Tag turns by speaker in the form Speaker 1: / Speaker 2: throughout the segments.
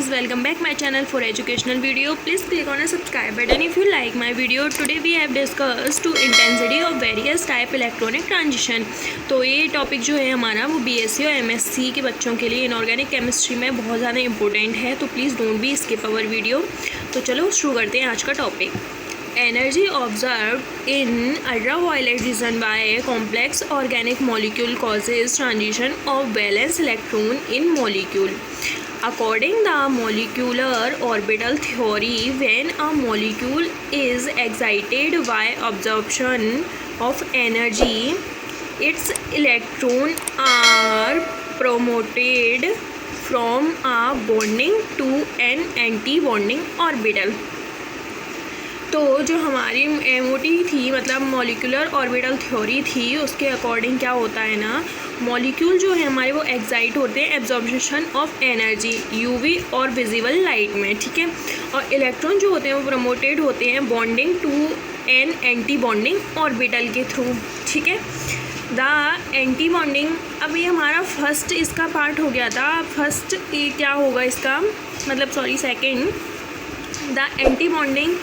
Speaker 1: guys, welcome back my channel for educational video. Please click on a subscribe button if you like my video. Today we have discussed to intensity of various type electronic transition. तो ये topic जो है हमारा वो BSc और MSc के बच्चों के लिए इनऑर्गेनिक केमिस्ट्री में बहुत ज़्यादा इंपॉर्टेंट है, तो please don't be skip our video. तो चलो शुरू करते हैं आज का topic. Energy observed in ultraviolet region by complex organic molecule causes transition of valence electron in molecule. According the molecular orbital theory, when a molecule is excited by absorption of energy, its electrons are promoted from a bonding to an anti-bonding orbital. तो जो हमारी MOT थी, मतलब molecular orbital theory थी, उसके according क्या होता है ना, मॉलिक्यूल जो है हमारे वो एक्साइट होते हैं एब्जॉर्प्शन ऑफ एनर्जी यूवी और विजिबल लाइट में, ठीक है। और इलेक्ट्रॉन जो होते हैं वो प्रमोटेड होते हैं bonding to an anti bonding orbital के थ्रू, ठीक है। द एंटी बॉन्डिंग, अब ये हमारा फर्स्ट इसका पार्ट हो गया था। फर्स्ट क्या होगा इसका, मतलब second, the anti bonding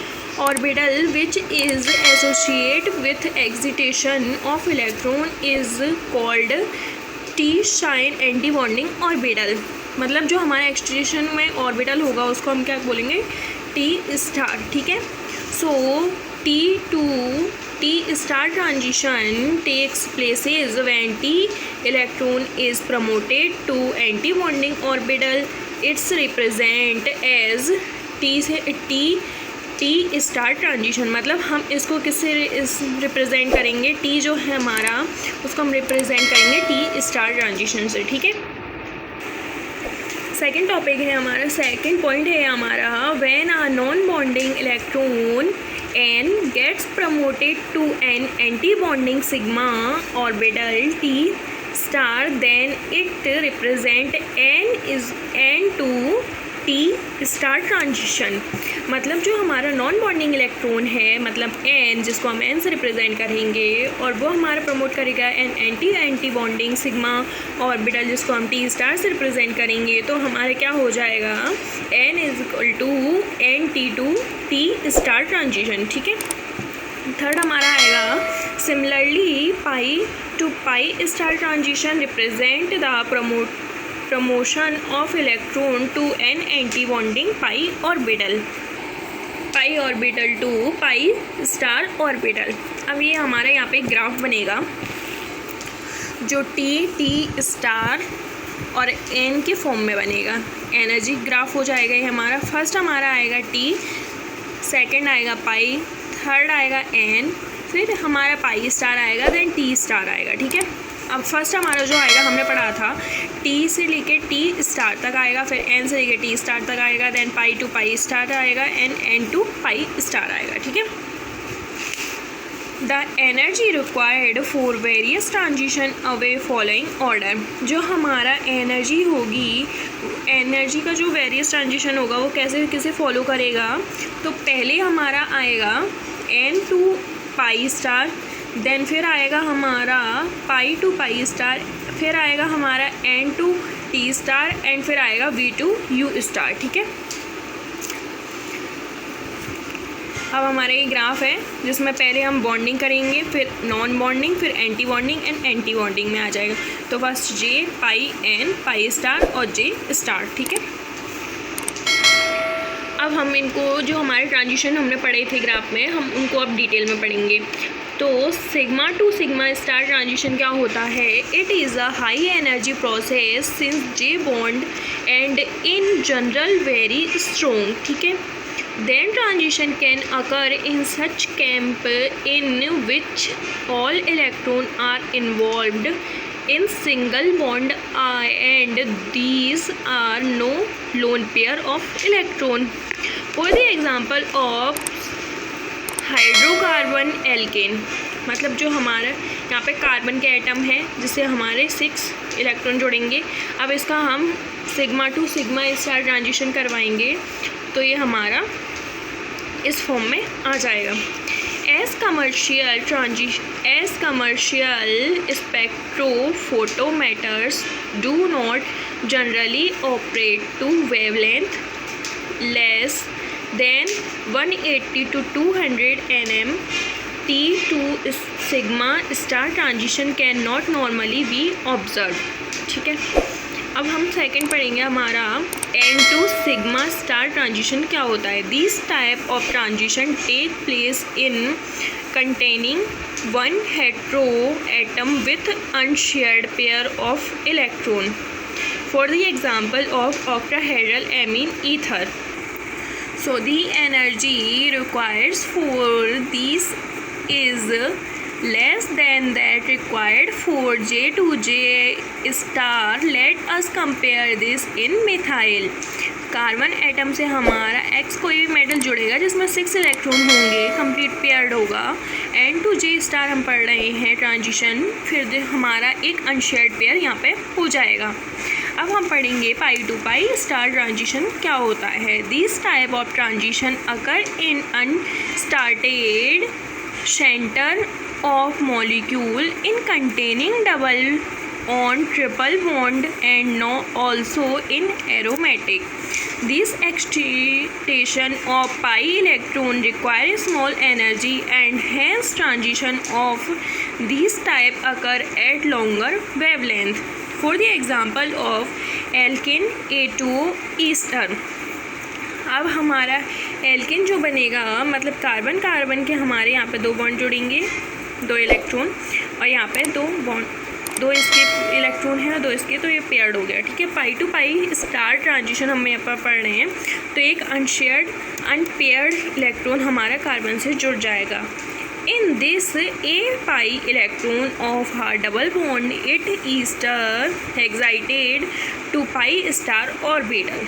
Speaker 1: orbital which is associated with excitation of electron is called T shine antibonding orbital। मतलब जो हमारा एक्सटेंशन में ऑर्बिटल होगा उसको हम क्या बोलेंगे, T स्टार, ठीक है। सो T to T star transition takes places when T electron is promoted to antibonding orbital. It's represent as T star transition. मतलब हम इसको किससे रिप्रेजेंट करेंगे, टी जो है हमारा उसको हम रिप्रेजेंट करेंगे टी स्टार ट्रांजिशन से, ठीक है। सेकेंड टॉपिक है हमारा, सेकेंड पॉइंट है हमारा, when a non bonding electron n gets promoted to an anti bonding sigma orbital T star, then it represent n to T star transition. मतलब जो हमारा नॉन बॉन्डिंग इलेक्ट्रॉन है, मतलब N, जिसको हम एन से रिप्रेजेंट करेंगे, और वो हमारा प्रमोट करेगा N anti bonding sigma orbital, जिसको हम टी स्टार से रिप्रेजेंट करेंगे। तो हमारे क्या हो जाएगा, n is equal to n T to T star transition, ठीक है। थर्ड हमारा आएगा, similarly pi to pi star transition represent the promotion of electron to an anti-bonding pi orbital to pi star orbital। अब ये हमारा यहाँ पे graph बनेगा जो टी स्टार और एन के फॉर्म में बनेगा, एनर्जी ग्राफ हो जाएगा ये हमारा। फर्स्ट हमारा आएगा टी, सेकंड आएगा पाई, थर्ड आएगा एन, फिर हमारा पाई स्टार आएगा, देन टी स्टार आएगा, ठीक है। अब फर्स्ट हमारा जो आएगा, हमने पढ़ा था टी से लेके टी स्टार तक आएगा, फिर एन से लेके टी स्टार तक आएगा, then pi to pi star आएगा, एन टू पाई स्टार आएगा, ठीक है। The energy required for various transition away following order. जो हमारा एनर्जी होगी, एनर्जी का जो वेरियस ट्रांजिशन होगा वो कैसे फॉलो करेगा, तो पहले हमारा आएगा n to pi star, then फिर आएगा हमारा पाई टू पाई स्टार, फिर आएगा हमारा n to T star, and फिर आएगा वी टू यू स्टार, ठीक है। अब हमारा ये ग्राफ है जिसमें पहले हम बॉन्डिंग करेंगे, फिर नॉन बॉन्डिंग, फिर anti bonding and anti bonding में आ जाएगा। तो फर्स्ट जे पाई एन पाई स्टार और जे स्टार, ठीक है। अब हम इनको जो हमारे ट्रांजिशन हमने पढ़े थे ग्राफ में, हम उनको अब डिटेल में पढ़ेंगे। तो sigma to sigma star transition क्या होता है, it is a high energy process since J bond and in general very strong, ठीक है। Then transition can occur in such camp in which all electron are involved in single bond and these are no lone pair of electron। For the example of hydrocarbon alkane, मतलब जो हमारा यहाँ पे carbon के atom है जिससे हमारे 6 electron जुड़ेंगे। अब इसका हम sigma to sigma star transition करवाएंगे तो ये हमारा इस फॉर्म में आ जाएगा। As commercial spectrophotometers do not generally operate to wavelength less than 180 to 200 nm. T2 sigma star transition cannot normally be observed. ठीक है, अब हम सेकंड पढ़ेंगे हमारा N2 सिग्मा स्टार ट्रांजिशन क्या होता है. This type of transition take place in containing one hetero atom with unshared pair of electron. For the example of octahedral amine ether. So the energy required for these is less than that required for J2J star. Let us compare this in methyl. Carbon atom से हमारा X कोई भी metal जुड़ेगा जिसमें 6 electron होंगे, complete paired होगा. N2J star हम पढ़ रहे हैं ट्रांजिशन, फिर हमारा एक अनशेयर्ड पेयर यहाँ पे हो जाएगा. अब हम पढ़ेंगे pi to pi star transition क्या होता है. This type of transition occur in unsaturated centre of molecule in containing double on triple bond and also in aromatic. This excitation of pi electron requires small energy and hence transition of this type occur at longer wavelength. For the example of alkene A2O ester. अब हमारा alkene जो बनेगा मतलब carbon carbon के हमारे यहाँ पे 2 bond जुड़ेंगे, 2 इलेक्ट्रॉन, और यहाँ पे 2 बॉन्ड, 2 इसके इलेक्ट्रॉन है और 2 इसके, तो ये पेयर्ड हो गया. ठीक है, pi to pi star transition हम यहाँ पर पढ़ रहे हैं. तो एक अनशेयर्ड अनपेयर्ड इलेक्ट्रॉन हमारा कार्बन से जुड़ जाएगा. In this a pi electron of her double bond it ईस्टर excited to pi star orbital.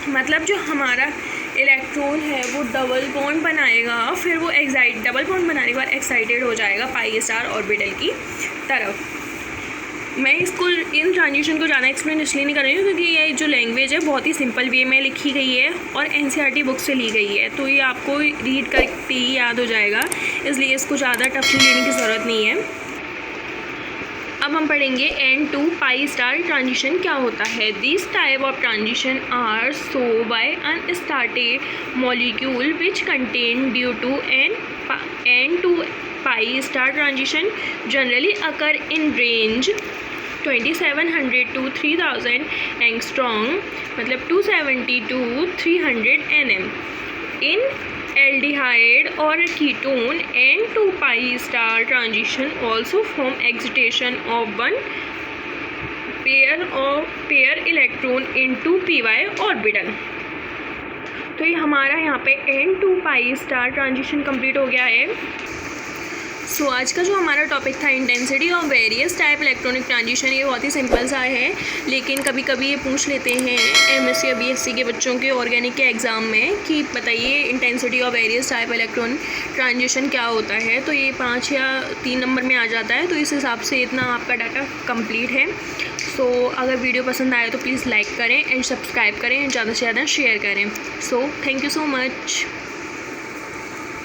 Speaker 1: मतलब जो हमारा इलेक्ट्रॉन है वो डबल बॉन्ड बनाएगा, फिर वो डबल बॉन्ड बनाने के बाद एक्साइटेड हो जाएगा पाई स्टार ऑर्बिटल की तरफ. मैं इसको इन ट्रांजिशन को ज़्यादा एक्सप्लेन इसलिए नहीं कर रही हूँ क्योंकि ये जो लैंग्वेज है बहुत ही सिंपल वे में लिखी गई है और NCERT बुक से ली गई है, तो ये आपको रीड करके ही याद हो जाएगा, इसलिए इसको ज़्यादा टफली लेने की ज़रूरत नहीं है. अब हम पढ़ेंगे N2 पाई स्टार ट्रांजिशन क्या होता है. This type of transition are shown by unsaturated molecule which contain due to N2 pi star transition generally occur in range 2700 to 3000 angstrom, मतलब 270 to 300 nm. In aldehyde or ketone N2 pi star transition also form excitation of one pair electron into py orbital. तो ये हमारा यहाँ पे N2 pi star transition complete हो गया है. सो आज का जो हमारा टॉपिक था intensity of various type electronic transition, ये बहुत ही सिंपल सा है, लेकिन कभी कभी ये पूछ लेते हैं MSc या BSc के बच्चों के ऑर्गेनिक के एग्ज़ाम में कि बताइए intensity of various type electronic transition क्या होता है. तो ये 5 या 3 नंबर में आ जाता है, तो इस हिसाब से इतना आपका डाटा कंप्लीट है. सो अगर वीडियो पसंद आए तो प्लीज़ लाइक करें एंड सब्सक्राइब करें एंड ज़्यादा से ज़्यादा शेयर करें. So thank you so much.